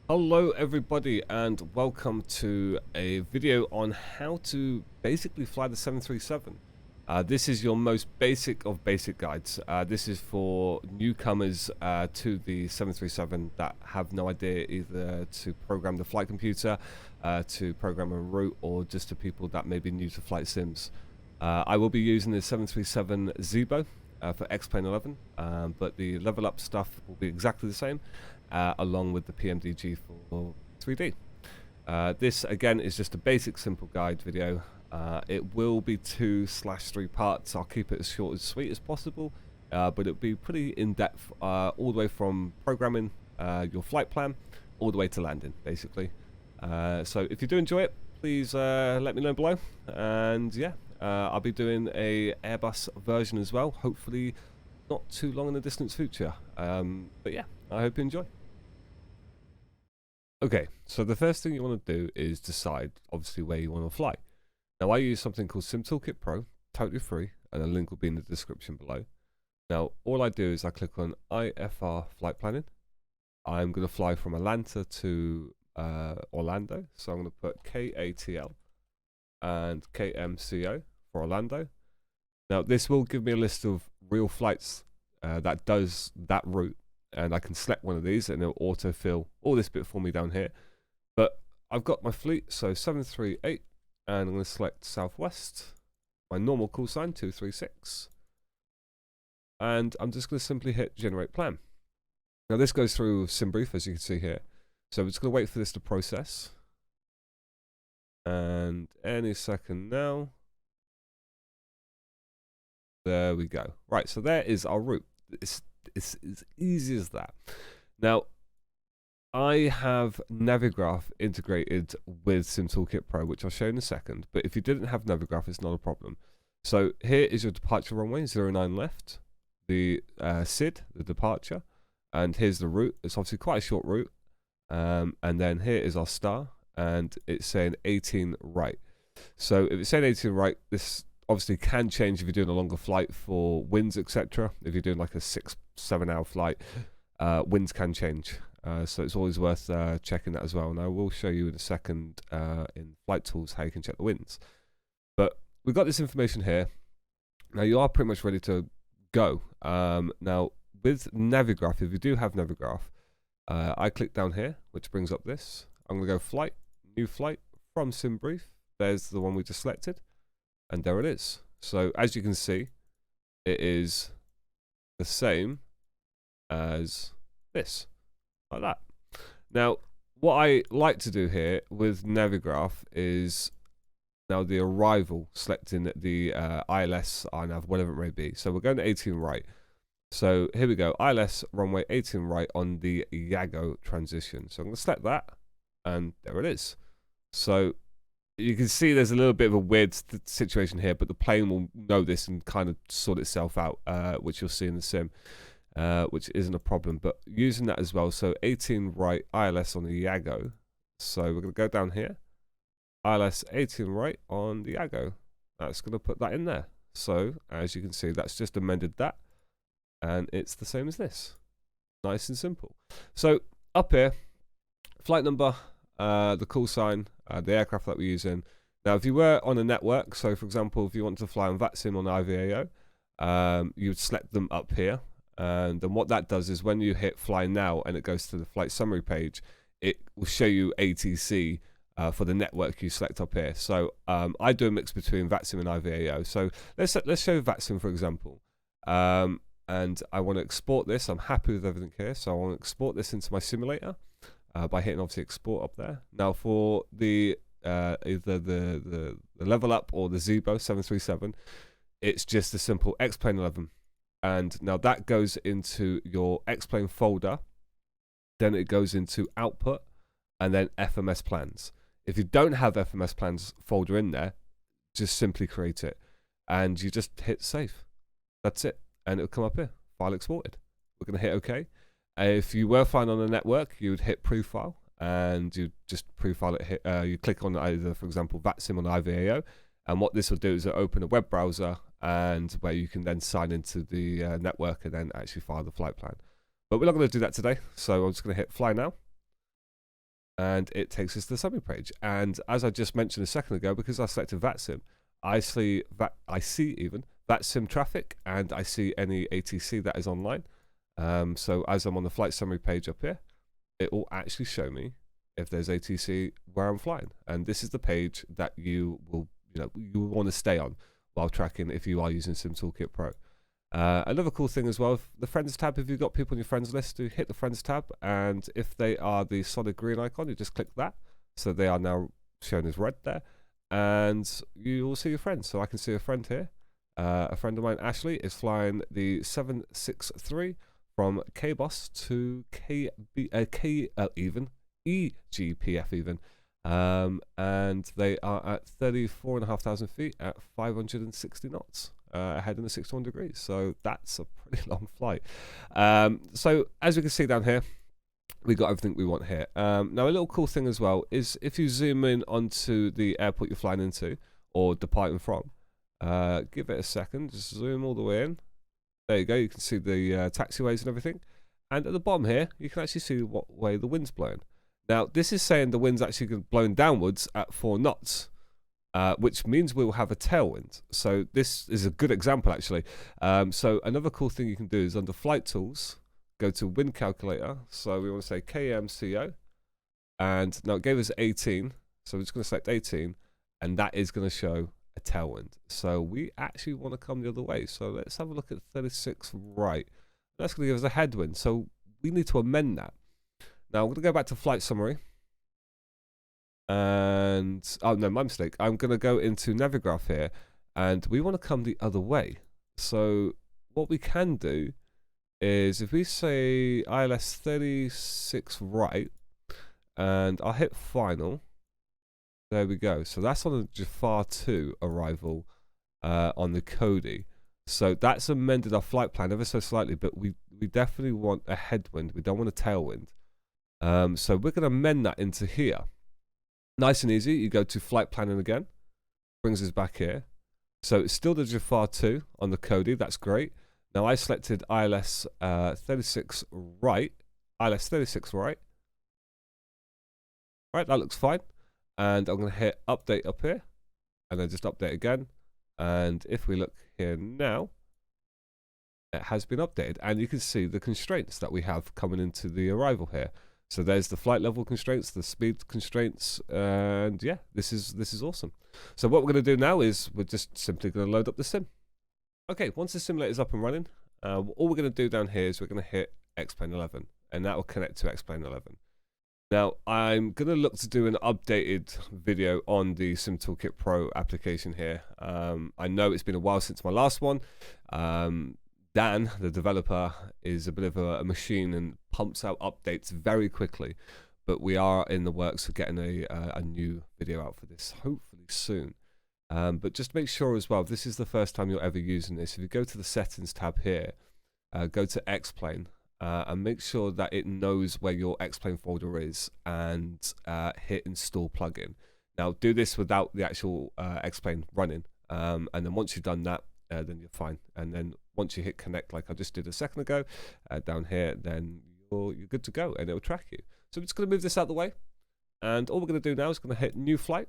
Hello everybody and welcome to a video on how to basically fly the 737. This is your most basic of basic guides. This is for newcomers to the 737 that have no idea either to program the flight computer, to program a route, or just to people that may be new to flight sims. I will be using the 737 Zibo for X-Plane 11, but the LevelUp stuff will be exactly the same. Along with the PMDG for 3D. This again is just a basic simple guide video. It will be 2/3 parts. I'll keep it as short and sweet as possible, but it'll be pretty in-depth all the way from programming your flight plan all the way to landing basically. So if you do enjoy it, please let me know below, and yeah, I'll be doing a Airbus version as well, hopefully not too long in the distant future. But yeah, I hope you enjoy. Okay, so the first thing you want to do is decide, obviously, where you want to fly. Now, I use something called SimToolkit Pro, totally free, and a link will be in the description below. Now, all I do is I click on IFR Flight Planning. I'm going to fly from Atlanta to Orlando, so I'm going to put KATL and KMCO for Orlando. Now, this will give me a list of real flights that does that route, and I can select one of these and it'll autofill all this bit for me down here. But I've got my fleet, so 738, and I'm going to select Southwest, my normal call sign 236, and I'm just going to simply hit Generate Plan. Now this goes through SimBrief, as you can see here, so I'm just going to wait for this to process, and any second now. There we go. Right, so there is our route. It's as easy as that. Now, I have Navigraph integrated with SimToolkit Pro, which I'll show in a second. But if you didn't have Navigraph, it's not a problem. So here is your departure runway, 09 left, the SID, the departure, and here's the route. It's obviously quite a short route. And then here is our star, and it's saying 18 right. So if it's saying 18 right, this obviously can change if you're doing a longer flight for winds, etc. If you're doing like a 6-7 hour flight, winds can change, so it's always worth checking that as well. And I will show you in a second in flight tools how you can check the winds. But we've got this information here. Now you are pretty much ready to go. Now with Navigraph, if you do have Navigraph, I click down here, which brings up this. I'm going to go flight, new flight from SimBrief. There's the one we just selected. And there it is. So as you can see, it is the same as this, like that. Now, what I like to do here with Navigraph is now the arrival, selecting the ILS, INAV, whatever it may be. So we're going to 18 right. So here we go, ILS runway 18 right on the Yago transition. So I'm going to select that, and there it is. So you can see there's a little bit of a weird situation here, but the plane will know this and kind of sort itself out, which you'll see in the sim, which isn't a problem. But using that as well, so 18 right, ILS on the Yago. So we're going to go down here, ILS 18 right on the Yago. That's going to put that in there. So as you can see, that's just amended that, and it's the same as this. Nice and simple. So up here, flight number, the call sign, the aircraft that we're using. Now, if you were on a network, so for example, if you want to fly on VATSIM on IVAO, you would select them up here. And then what that does is when you hit fly now and it goes to the flight summary page, it will show you ATC for the network you select up here. So I do a mix between VATSIM and IVAO. So let's show VATSIM, for example. And I want to export this. I'm happy with everything here. So I want to export this into my simulator. By hitting obviously export up there. Now for the either the LevelUp or the Zibo 737, it's just a simple X-Plane 11, and now that goes into your X-Plane folder. Then it goes into output, and then FMS plans. If you don't have FMS plans folder in there, just simply create it, and you just hit save. That's it, and it'll come up here, file exported. We're gonna hit OK. If you were flying on a network, you would hit profile, and you just profile it. You click on either, for example, VATSIM on IVAO, and what this will do is it'll open a web browser, and where you can then sign into the network and then actually file the flight plan. But we're not going to do that today, so I'm just going to hit fly now. and it takes us to the summary page. And as I just mentioned a second ago, because I selected VATSIM, I see even VATSIM traffic, and I see any ATC that is online. So as I'm on the flight summary page up here, it will actually show me if there's ATC where I'm flying. And this is the page that you will want to stay on while tracking if you are using SimToolkit Pro. Another cool thing as well, the Friends tab, if you've got people on your Friends list, do hit the Friends tab, and if they are the solid green icon, you just click that. So they are now shown as red there, and you will see your friends. So I can see a friend here. A friend of mine, Ashley, is flying the 763 from KBOS to EGPF even. And they are at 34,500 feet at 560 knots. Ahead in the 61 degrees, so that's a pretty long flight. So as we can see down here, we got everything we want here. Now a little cool thing as well is if you zoom in onto the airport you're flying into or departing from, give it a second, just zoom all the way in. There you go, you can see the taxiways and everything. And at the bottom here, you can actually see what way the wind's blowing. Now this is saying the wind's actually blowing downwards at 4 knots. Which means we'll have a tailwind. So this is a good example, actually. So another cool thing you can do is under Flight Tools, go to Wind Calculator. So we want to say KMCO. And now it gave us 18. So we're just going to select 18. And that is going to show a tailwind. So we actually want to come the other way. So let's have a look at 36 right. That's going to give us a headwind. So we need to amend that. Now I'm going to go back to Flight Summary. And oh no, my mistake. I'm going to go into Navigraph here, and we want to come the other way. So what we can do is if we say ILS 36 right, and I'll hit final. There we go. So that's on the Jafar 2 arrival on the Cody. So that's amended our flight plan ever so slightly, but we definitely want a headwind. We don't want a tailwind. So we're going to amend that into here. Nice and easy. You go to flight planning again. Brings us back here. So it's still the Jafar 2 on the Cody. That's great. Now I selected ILS 36 right. ILS 36 right. Right, that looks fine. And I'm going to hit update up here. And then just update again. And if we look here now, it has been updated. And you can see the constraints that we have coming into the arrival here. So there's the flight level constraints, the speed constraints, and yeah, this is awesome. So what we're going to do now is we're just simply going to load up the sim. Okay, once the simulator is up and running, all we're going to do down here is we're going to hit X-Plane 11, and that will connect to X-Plane 11. Now, I'm going to look to do an updated video on the SimToolkit Pro application here. I know it's been a while since my last one. Dan, the developer, is a bit of a machine and pumps out updates very quickly. But we are in the works of getting a new video out for this, hopefully soon. But just make sure as well, if this is the first time you're ever using this, if you go to the Settings tab here, go to X-Plane, and make sure that it knows where your X-Plane folder is, and hit Install Plugin. Now, do this without the actual X-Plane running. And then once you've done that, then you're fine. And then once you hit connect, like I just did a second ago, down here, then you're good to go, and it'll track you. So I'm just going to move this out of the way, and all we're going to do now is going to hit new flight.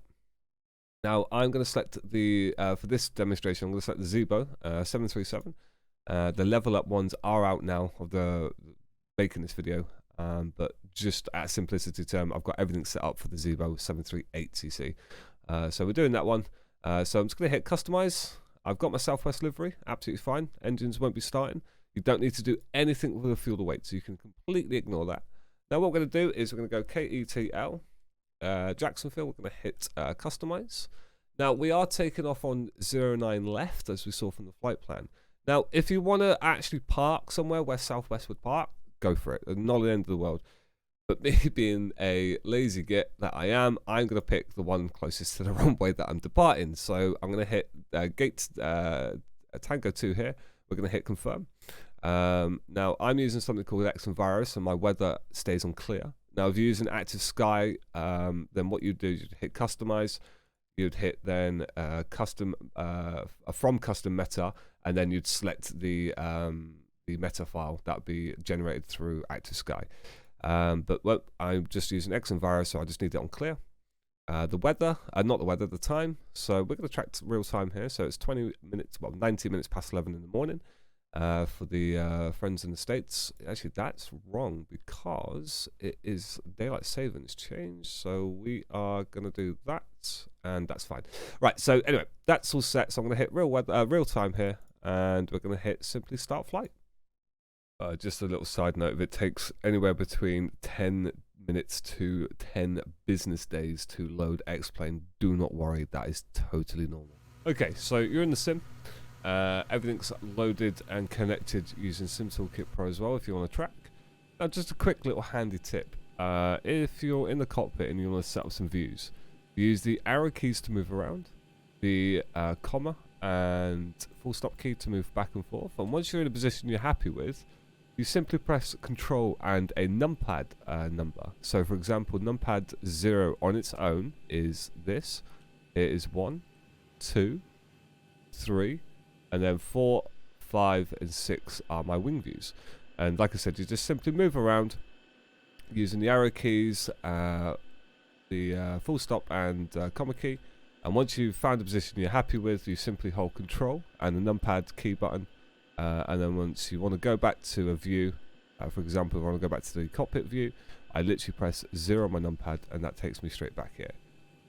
Now I'm going to select the for this demonstration, I'm going to select the Zibo 737. The LevelUp ones are out now of the making this video, but just at simplicity term, I've got everything set up for the Zibo 738cc. So we're doing that one. So I'm just going to hit customize. I've got my Southwest livery, absolutely fine. Engines won't be starting. You don't need to do anything with the fuel to weight, so you can completely ignore that. Now what we're going to do is we're going to go KETL, Jacksonville. We're going to hit customize. Now we are taking off on 09 left, as we saw from the flight plan. Now if you want to actually park somewhere where Southwest would park, go for it. Not the end of the world. But me being a lazy git that I am, I'm going to pick the one closest to the runway that I'm departing. So I'm going to hit gate Tango 2 here. We're going to hit confirm. Now I'm using something called Xenviro, so my weather stays on clear. Now if you're using active sky, then what you'd do is you'd hit customize. You'd hit then custom from custom meta, and then you'd select the meta file that would be generated through active sky. But well, I'm just using X enviro, so I just need it on clear. The weather, not the weather, the time. So we're going to track real time here. So it's 20 minutes, well, 90 minutes past 11 in the morning. For the friends in the States. Actually, that's wrong because it is daylight savings change. So we are going to do that, and that's fine. Right, so anyway, that's all set. So I'm going to hit real time here, and we're going to hit simply start flight. Just a little side note, if it takes anywhere between 10 minutes to 10 business days to load X-Plane, do not worry, that is totally normal. Okay, so you're in the sim. Everything's loaded and connected using SimToolkit Pro as well if you want to track. Now just a quick little handy tip. If you're in the cockpit and you want to set up some views, use the arrow keys to move around, the comma and full stop key to move back and forth, and once you're in a position you're happy with, you simply press Control and a numpad number. So for example, numpad 0 on its own is this. It is 1, 2, 3, and then 4, 5, and 6 are my wing views. And like I said, you just simply move around using the arrow keys, the full stop and comma key. And once you've found a position you're happy with, you simply hold Control and the numpad key button. And then once you want to go back to a view, for example, if I want to go back to the cockpit view, I literally press 0 on my numpad and that takes me straight back here.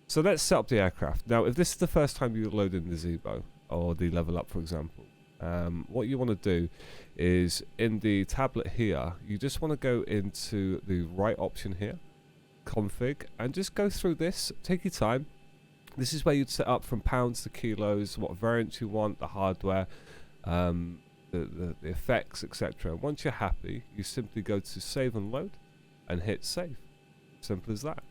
So let's set up the aircraft. Now, if this is the first time you're loading the Zibo or the LevelUp, for example, what you want to do is in the tablet here, you just want to go into the right option here, config, and just go through this. Take your time. This is where you'd set up from pounds to kilos, what variant you want, the hardware, the effects, etc. Once you're happy, you simply go to save and load and hit save. Simple as that.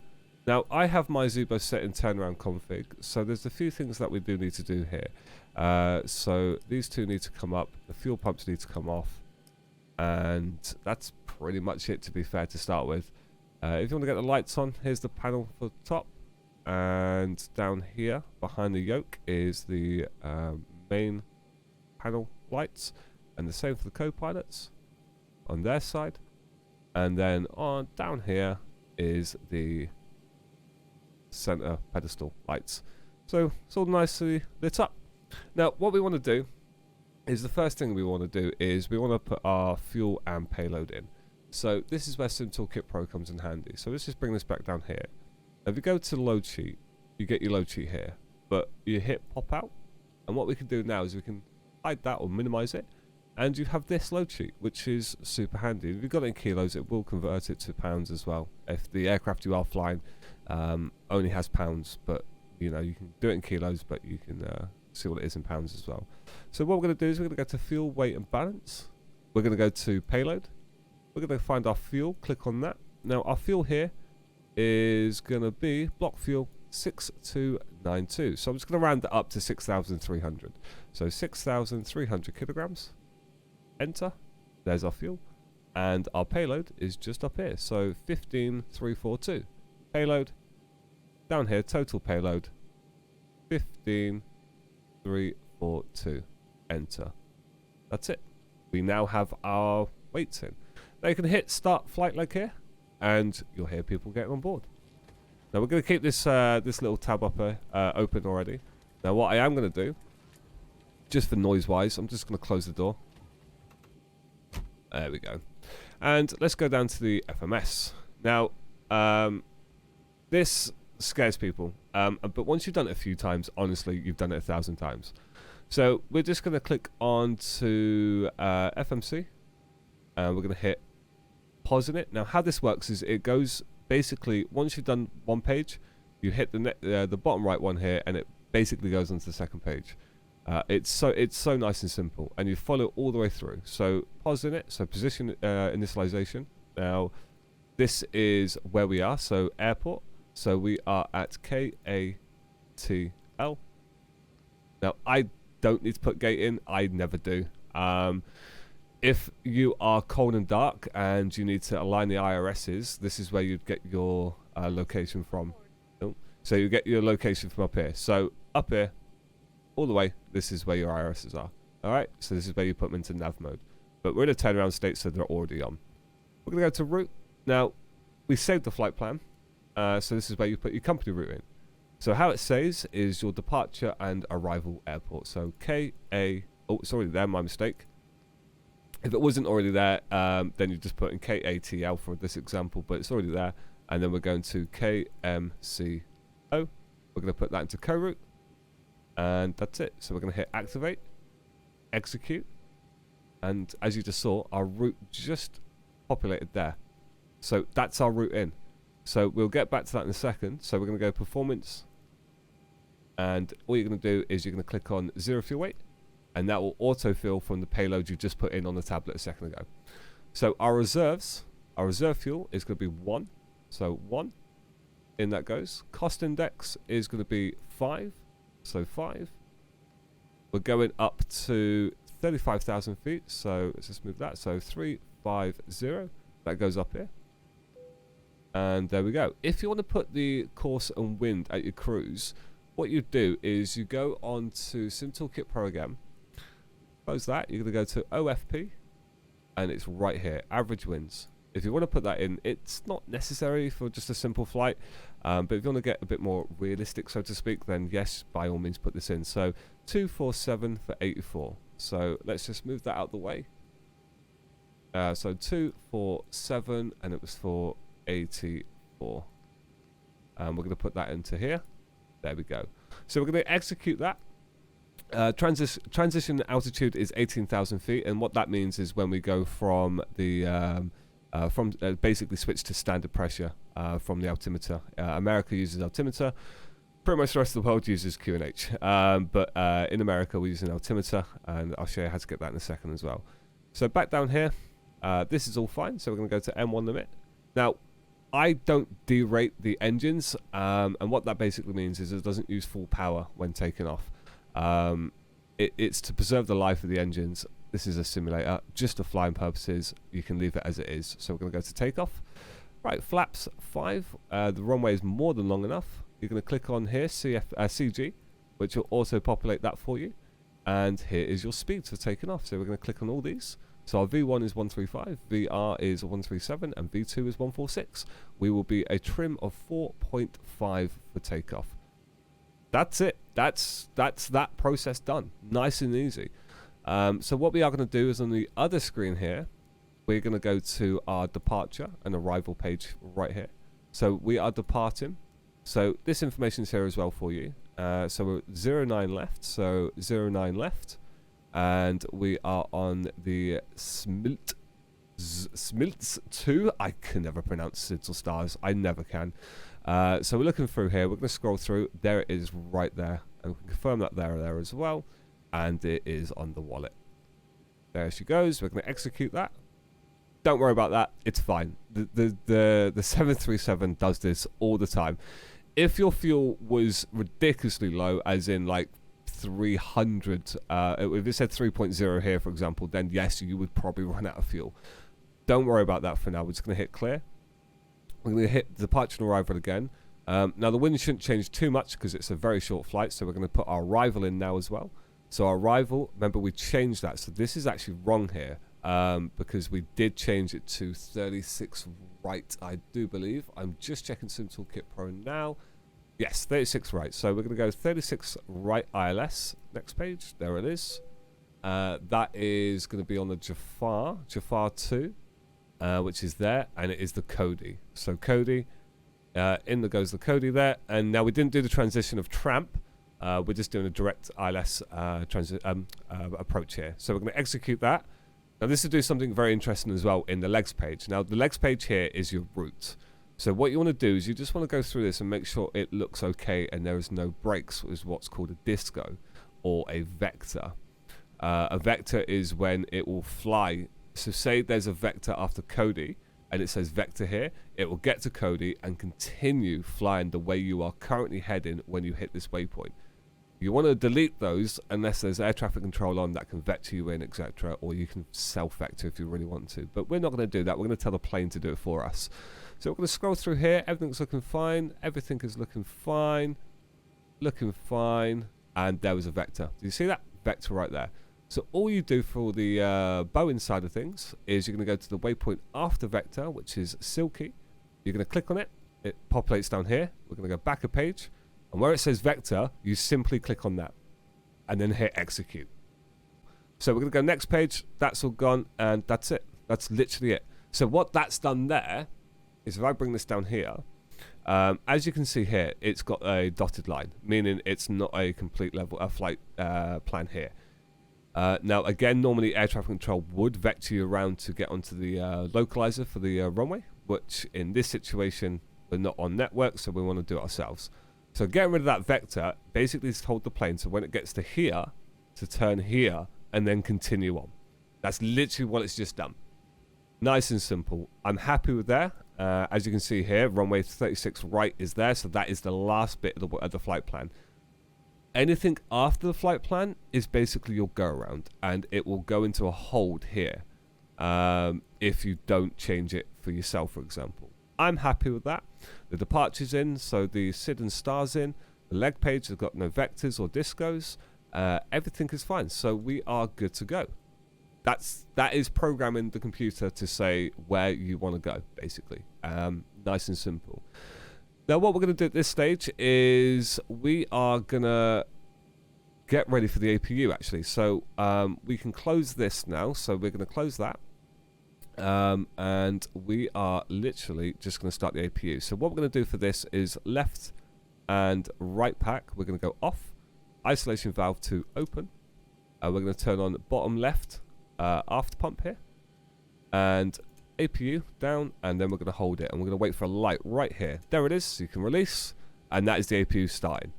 Now, I have my Zibo set in turnaround config, so there's a few things that we do need to do here. So these two need to come up, the fuel pumps need to come off, and that's pretty much it, to be fair, to start with. If you want to get the lights on, here's the panel for the top, and down here behind the yoke is the main panel lights, and the same for the co-pilots on their side. And then on down here is the center pedestal lights. So it's all nicely lit up. Now what we want to do is, the first thing we want to do is we want to put our fuel and payload in. So this is where SimToolkit Pro comes in handy. So let's just bring this back down here. Now, if you go to load sheet, you get your load sheet here, but you hit pop out, and what we can do now is we can hide that or minimize it, and you have this load sheet, which is super handy. If you've got it in kilos, it will convert it to pounds as well. If the aircraft you are flying only has pounds, but you know, you can do it in kilos, but you can see what it is in pounds as well. So what we're going to do is we're going to go to fuel, weight and balance. We're going to go to payload. We're going to find our fuel, click on that. Now our fuel here is going to be block fuel 6292. So I'm just going to round that up to 6,300. So 6,300 kilograms. Enter. There's our fuel. And our payload is just up here. So 15,342. Payload. Down here, total payload 15,342. Enter. That's it. We now have our weights in. Now you can hit start flight leg here, and you'll hear people getting on board. Now we're going to keep this this little tab up open already. Now what I am going to do, just for noise wise, I'm just going to close the door. There we go. And let's go down to the FMS. Now this scares people, but once you've done it a few times, honestly, you've done it 1,000 times. So we're just going to click on to FMC, and we're going to hit pause in it. Now how this works is it goes basically, once you've done one page, you hit the bottom right one here, and it basically goes onto the second page. It's so nice and simple, and you follow all the way through. So pause in it, so position initialization. Now this is where we are, so airport. So we are at KATL. Now I don't need to put gate in, I never do. If you are cold and dark and you need to align the IRSs, this is where you'd get your location from. So you get your location from up here. So up here, all the way, this is where your IRSs are. Alright, so this is where you put them into nav mode. But we're in a turnaround state, so they're already on. We're going to go to route. Now, we saved the flight plan. So this is where you put your company route in. So how it says is your departure and arrival airport. So oh, it's already there, my mistake. If it wasn't already there, then you just put in KATL for this example, but it's already there. And then we're going to KMCO. We're going to put that into co-route. And that's it. So we're going to hit activate, execute. And as you just saw, our route just populated there. So that's our route in. So we'll get back to that in a second. So we're going to go performance. And all you're going to do is you're going to click on 0 fuel weight. And that will autofill from the payload you just put in on the tablet a second ago. So our reserve fuel is going to be 1. So 1. In that goes. Cost index is going to be 5. So 5. We're going up to 35,000 feet. So let's just move that. So 350. That goes up here. And there we go. If you want to put the course and wind at your cruise, what you do is you go on to SimToolkit Pro again. Close that. You're going to go to OFP. And it's right here. Average winds. If you want to put that in, it's not necessary for just a simple flight. But if you want to get a bit more realistic, so to speak, then yes, by all means put this in. So 247 for 84. So let's just move that out the way. So 247 and it was for 84. And we're going to put that into here. There we go. So we're going to execute that. Transition altitude is 18,000 feet, and what that means is when we go from the basically switch to standard pressure from the altimeter. America uses altimeter. Pretty much the rest of the world uses QNH. But in America we use an altimeter, and I'll show you how to get that in a second as well. So back down here, this is all fine. So we're going to go to M1 limit. Now, I don't derate the engines, and what that basically means is it doesn't use full power when taking off. It's to preserve the life of the engines. This is a simulator, just for flying purposes. You can leave it as it is. So we're going to go to takeoff. Right, flaps 5. The runway is more than long enough. You're going to click on here, CG, which will also populate that for you. And here is your speed for taking off. So we're going to click on all these. So our V1 is 135, VR is 137, and V2 is 146. We will be a trim of 4.5 for takeoff. That's it. That's that process done. Nice and easy. So what we are going to do is on the other screen here, we're going to go to our departure and arrival page right here. So we are departing. So this information is here as well for you. So we're 09 left. So 09 left. And we are on the Smilts 2. I can never pronounce SIDS or stars. I never can. So we're looking through here. We're going to scroll through. There it is right there. And we can confirm that there as well. And it is on the wallet. There she goes. We're going to execute that. Don't worry about that. It's fine. The 737 does this all the time. If your fuel was ridiculously low, as in like 300, if it said 3.0 here, for example, then yes, you would probably run out of fuel. Don't worry about that for now. We're just going to hit clear. We're going to hit departure and arrival again. Now the wind shouldn't change too much because it's a very short flight, so we're going to put our arrival in now as well. So our arrival, remember we changed that, so this is actually wrong here because we did change it to 36 right, I do believe. I'm just checking SimToolkit Pro now. Yes, 36 right. So we're going to go 36 right ILS. Next page. There it is. That is going to be on the Jafar 2, which is there, and it is the Cody. So Cody, in there goes the Cody there. And now we didn't do the transition of Tramp. We're just doing a direct ILS approach here. So we're going to execute that. Now this will do something very interesting as well in the legs page. Now the legs page here is your route. So what you want to do is you just want to go through this and make sure it looks okay and there is no breaks, is what's called a disco or a vector. A vector is when it will fly. So say there's a vector after Cody and it says vector here, it will get to Cody and continue flying the way you are currently heading when you hit this waypoint. You want to delete those unless there's air traffic control on that can vector you in, etc. Or you can self-vector if you really want to. But we're not going to do that. We're going to tell the plane to do it for us. So we're going to scroll through here. Everything's looking fine. Everything is looking fine. Looking fine. And there was a vector. Do you see that? Vector right there. So all you do for the Boeing side of things is you're going to go to the waypoint after vector, which is Silky. You're going to click on it. It populates down here. We're going to go back a page. And where it says vector, you simply click on that. And then hit execute. So we're going to go next page. That's all gone. And that's it. That's literally it. So what that's done there is if I bring this down here, as you can see here, it's got a dotted line, meaning it's not a complete level flight plan here. Now, again, normally air traffic control would vector you around to get onto the localizer for the runway, which in this situation, we're not on network, so we want to do it ourselves. So getting rid of that vector basically is told the plane, so when it gets to here, to turn here and then continue on. That's literally what it's just done. Nice and simple. I'm happy with that. As you can see here, runway 36 right is there, so that is the last bit of the flight plan. Anything after the flight plan is basically your go around, and it will go into a hold here if you don't change it for yourself, for example. I'm happy with that. The departure's in, so the SID and STAR's in. The leg page has got no vectors or discos. Everything is fine, so we are good to go. That is programming the computer to say where you want to go, basically. Nice and simple. Now, what we're going to do at this stage is we are going to get ready for the APU, actually. So we can close this now. So we're going to close that. And we are literally just going to start the APU. So what we're going to do for this is left and right pack. We're going to go off. Isolation valve to open. We're going to turn on bottom left after pump here. And APU down, and then we're going to hold it, and we're going to wait for a light right here. There it is, so you can release, and that is the APU starting.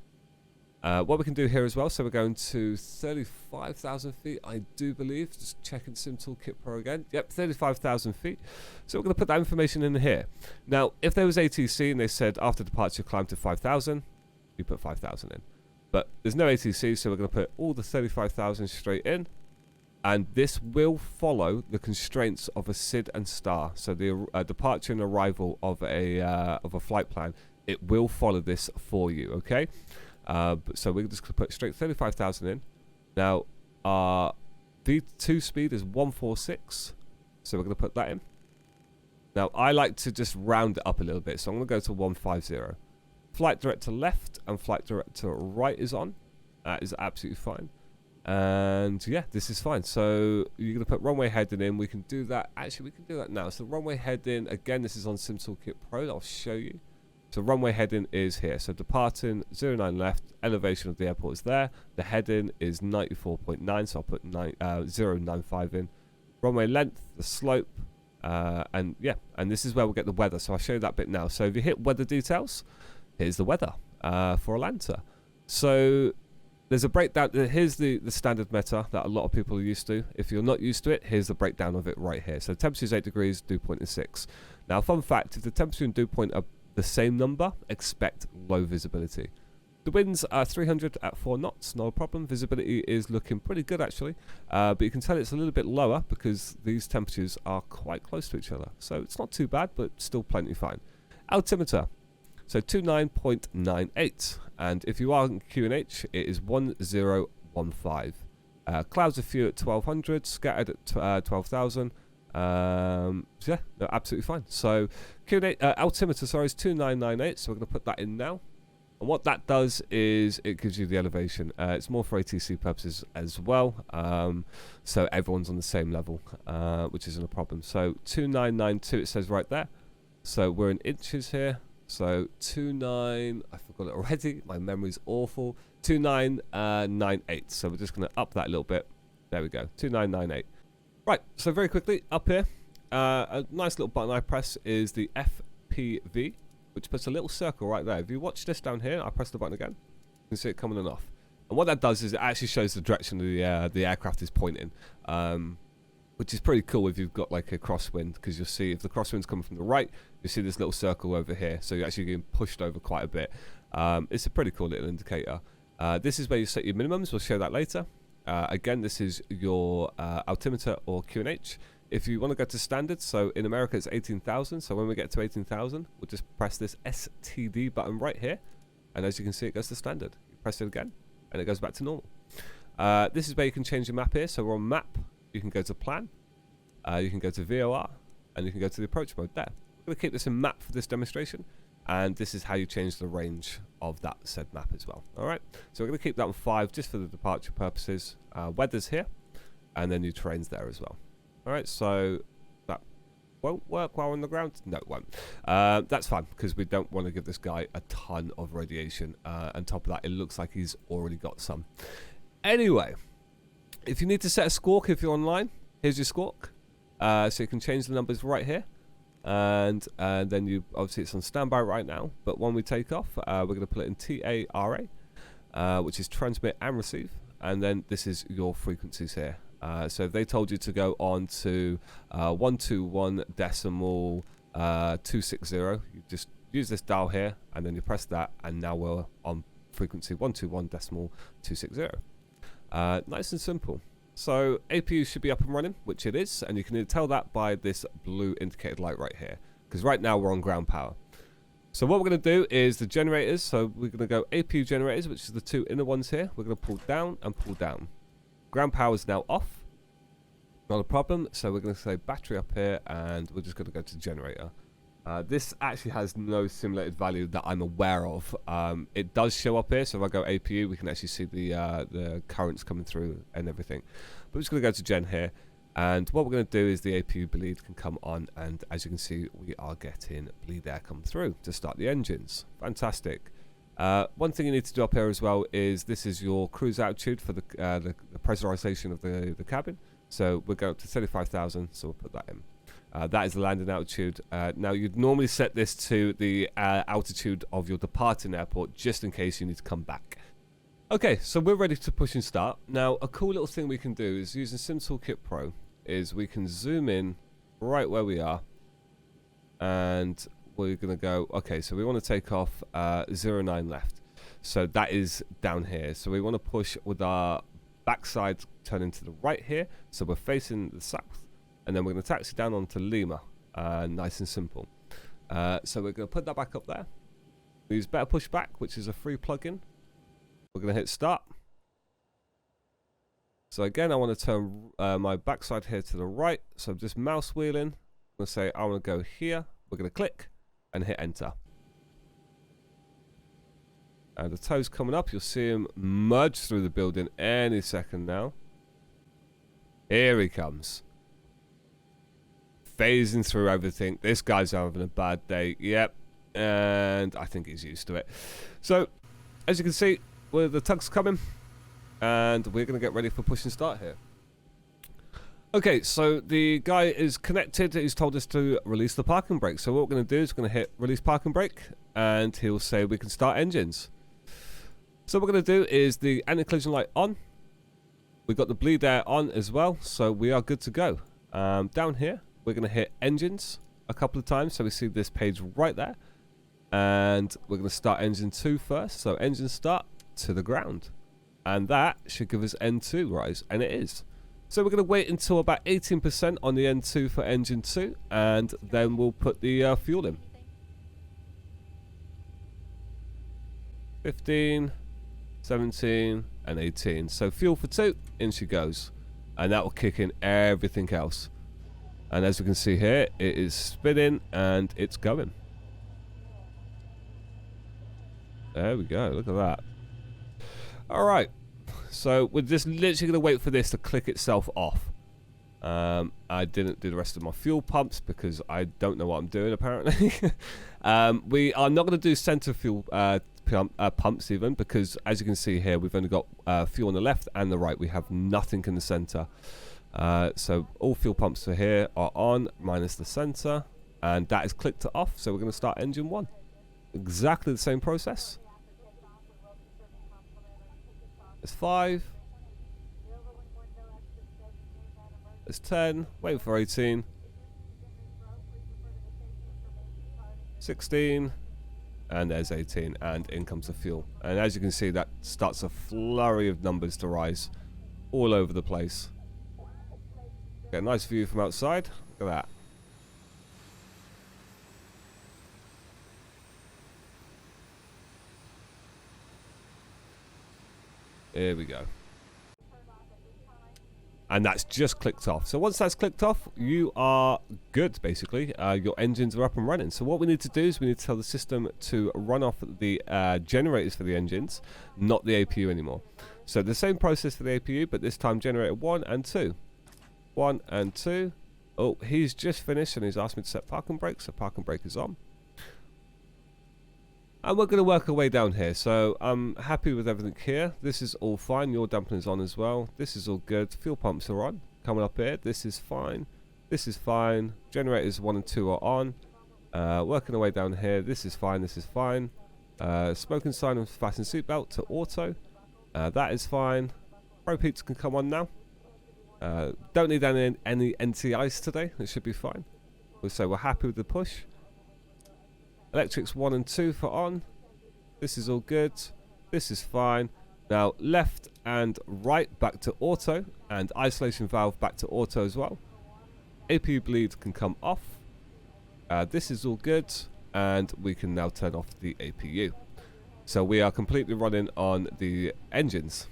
What we can do here as well, so we're going to 35,000 feet, I do believe. Just checking Sim Toolkit Pro again. Yep, 35,000 feet. So we're going to put that information in here. Now, if there was ATC and they said after departure climb to 5,000, you put 5,000 in. But there's no ATC, so we're going to put all the 35,000 straight in. And this will follow the constraints of a SID and STAR. So the departure and arrival of a flight plan, it will follow this for you, okay? So we're just going to put straight 35,000 in. Now, our V2 speed is 146. So we're going to put that in. Now, I like to just round it up a little bit. So I'm going to go to 150. Flight director left and flight director right is on. That is absolutely fine. And yeah, this is fine. So you're going to put runway heading in. We can do that. Actually, we can do that now. So runway heading, again, this is on Sim Toolkit Pro. I'll show you. So runway heading is here. So departing 09 left, elevation of the airport is there. The heading is 94.9, so I'll put 095 in. Runway length, the slope, and yeah, and this is where we'll get the weather. So I'll show you that bit now. So if you hit weather details, here's the weather for Atlanta. So there's a breakdown. Here's the standard meta that a lot of people are used to. If you're not used to it, here's the breakdown of it right here. So temperature is 8 degrees, dew point is 6. Now, fun fact, if the temperature and dew point are the same number, expect low visibility. The winds are 300 at 4 knots, no problem. Visibility is looking pretty good, actually. But you can tell it's a little bit lower because these temperatures are quite close to each other. So it's not too bad, but still plenty fine. Altimeter. So 29.98, and if you are in QNH, it is 1015. Clouds are few at 1200, scattered at 12,000. So yeah, no, absolutely fine. So QNH, altimeter, sorry, is 2998. So we're going to put that in now. And what that does is it gives you the elevation. It's more for ATC purposes as well. So everyone's on the same level, which isn't a problem. So 2992, it says right there. So we're in inches here. So 29, I forgot it already. My memory's awful. 2998. So we're just going to up that a little bit. There we go. 2998. Right. So very quickly up here, a nice little button I press is the FPV, which puts a little circle right there. If you watch this down here, I press the button again. You can see it coming on off. And what that does is it actually shows the direction the aircraft is pointing. Which is pretty cool if you've got like a crosswind, because you'll see if the crosswind's coming from the right, you see this little circle over here. So you're actually getting pushed over quite a bit. It's a pretty cool little indicator. This is where you set your minimums. We'll show that later. Again, this is your altimeter or QNH. If you want to go to standard, so in America it's 18,000. So when we get to 18,000, we'll just press this STD button right here. And as you can see, it goes to standard. You press it again, and it goes back to normal. This is where you can change your map here. So we're on map. You can go to plan. You can go to VOR. And you can go to the approach mode there. We're going to keep this in map for this demonstration. And this is how you change the range of that said map as well. All right. So we're going to keep that on 5 just for the departure purposes. Weather's here. And then new terrain's there as well. All right. So that won't work while on the ground. No, it won't. That's fine because we don't want to give this guy a ton of radiation. On top of that, it looks like he's already got some. Anyway, if you need to set a squawk if you're online, here's your squawk. So you can change the numbers right here. And then you obviously it's on standby right now, but when we take off, we're going to put it in TARA, which is transmit and receive, and then this is your frequencies here. So if they told you to go on to 121 decimal 260, you just use this dial here, and then you press that, and now we're on frequency 121 decimal 260. Nice and simple. So APU should be up and running, which it is, and you can tell that by this blue indicated light right here, because right now we're on ground power. So what we're going to do is the generators, so we're going to go APU generators, which is the 2 inner ones here. We're going to pull down and pull down. Ground power is now off, not a problem, so we're going to say battery up here, and we're just going to go to generator. This actually has no simulated value that I'm aware of. It does show up here, so if I go APU, we can actually see the currents coming through and everything. But we're just going to go to gen here, and what we're going to do is the APU bleed can come on, and as you can see, we are getting bleed air come through to start the engines. Fantastic. One thing you need to do up here as well is this is your cruise altitude for the pressurization of the cabin. So we're going up to 35,000, so we'll put that in. That is the landing altitude. Now, you'd normally set this to the altitude of your departing airport, just in case you need to come back. Okay, so we're ready to push and start. Now, a cool little thing we can do is using SimToolkit Pro, is we can zoom in right where we are, and we're going to go, okay, so we want to take off 09 left. So that is down here. So we want to push with our backside turning to the right here. So we're facing the south. And then we're going to taxi down onto Lima. Nice and simple. So we're going to put that back up there. We use Better Push Back, which is a free plugin. We're going to hit start. So again, I want to turn my backside here to the right. So I'm just mouse wheeling. I'm going to say I want to go here. We're going to click and hit enter. And the toes coming up. You'll see him merge through the building any second now. Here he comes. Phasing through everything. This guy's having a bad day. Yep. And I think he's used to it. So, as you can see, the tug's coming. And we're going to get ready for push and start here. Okay, so the guy is connected. He's told us to release the parking brake. So what we're going to do is we're going to hit release parking brake. And he'll say we can start engines. So what we're going to do is the anti-collision light on. We've got the bleed air on as well. So we are good to go. Down here, we're going to hit engines a couple of times. So we see this page right there. And we're going to start engine 2 first. So engine start to the ground. And that should give us N2 rise. And it is. So we're going to wait until about 18% on the N2 for engine 2. And then we'll put the fuel in. 15, 17, and 18. So fuel for 2. In she goes. And that will kick in everything else. And as we can see here, it is spinning and it's going. There we go. Look at that. All right. So we're just literally going to wait for this to click itself off. I didn't do the rest of my fuel pumps because I don't know what I'm doing apparently. We are not going to do center fuel pumps even because as you can see here, we've only got fuel on the left and the right. We have nothing in the center. So all fuel pumps for here are on minus the center and that is clicked to off. So we're going to start engine 1. Exactly the same process. There's 5. There's 10. Wait for 18. 16. And there's 18. And in comes the fuel. And as you can see, that starts a flurry of numbers to rise all over the place. Get a nice view from outside. Look at that. Here we go. and that's just clicked off. So once that's clicked off, you are good, basically. Your engines are up and running. So what we need to do is we need to tell the system to run off the generators for the engines, not the APU anymore. So the same process for the APU, but this time generator 1 and 2. 1 and 2. Oh, he's just finished and he's asked me to set parking brake, so parking brake is on. And we're going to work our way down here. So I'm happy with everything here. This is all fine. Your dampener is on as well. This is all good. Fuel pumps are on. Coming up here. This is fine. This is fine. Generators 1 and 2 are on. Working our way down here. This is fine. This is fine. Smoking sign and fasten seatbelt to auto. That is fine. Probe heats can come on now. Don't need any NTIs today. It should be fine. So we're happy with the push. Electrics 1 and 2 for on. This is all good. This is fine. Now left and right back to auto, and isolation valve back to auto as well. APU bleed can come off. This is all good, and we can now turn off the APU. So we are completely running on the engines.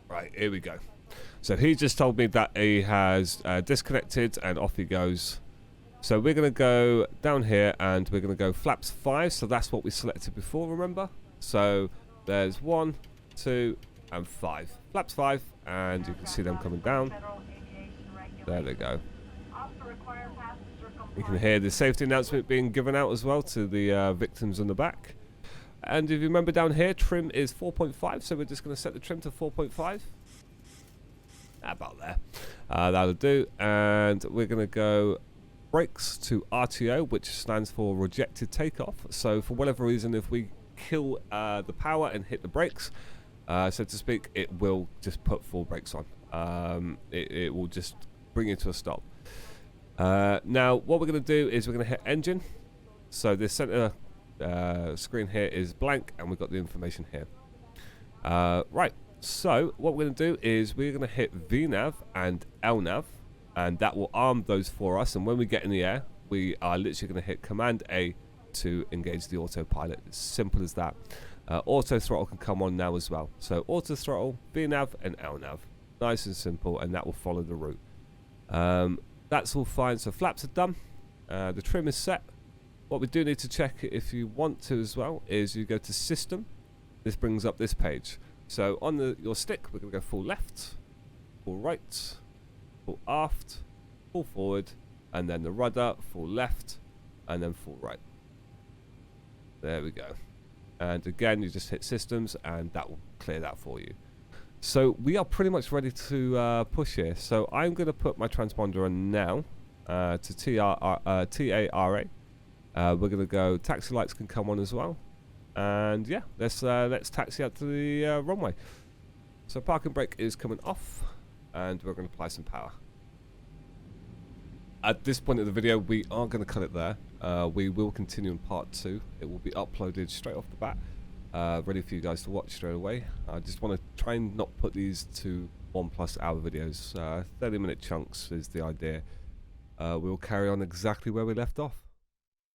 Right, here we go. So he just told me that he has disconnected, and off he goes. So we're going to go down here and we're going to go flaps 5. So that's what we selected before, remember? So there's 1, 2 and 5. Flaps 5, and you can see them coming down. There they go. You can hear the safety announcement being given out as well to the victims on the back. And if you remember down here, trim is 4.5. So we're just going to set the trim to 4.5. About there. That'll do. And we're going to go brakes to RTO, which stands for rejected takeoff. So for whatever reason, if we kill the power and hit the brakes, so to speak, it will just put full brakes on. It will just bring you to a stop. Now what we're going to do is we're going to hit engine. So this center screen here is blank, and we've got the information here. Right. So what we're going to do is we're going to hit VNav and LNav, and that will arm those for us. And when we get in the air, we are literally going to hit Command A to engage the autopilot. It's simple as that. Auto throttle can come on now as well. So auto throttle, VNav and LNav. Nice and simple, and that will follow the route. That's all fine. So flaps are done. The trim is set. What we do need to check, if you want to as well, is you go to System. This brings up this page. So on your stick, we're going to go full left, full right, full aft, full forward, and then the rudder, full left, and then full right. There we go. And again, you just hit systems, and that will clear that for you. So we are pretty much ready to push here. So I'm going to put my transponder on now to TARA. We're going to go, taxi lights can come on as well. And yeah, let's taxi out to the runway. So parking brake is coming off, and we're going to apply some power. At this point of the video, we are going to cut it there. We will continue in part 2. It will be uploaded straight off the bat, ready for you guys to watch straight away. I just want to try and not put these to 1+ hour videos. 30-minute chunks is the idea. We'll carry on exactly where we left off.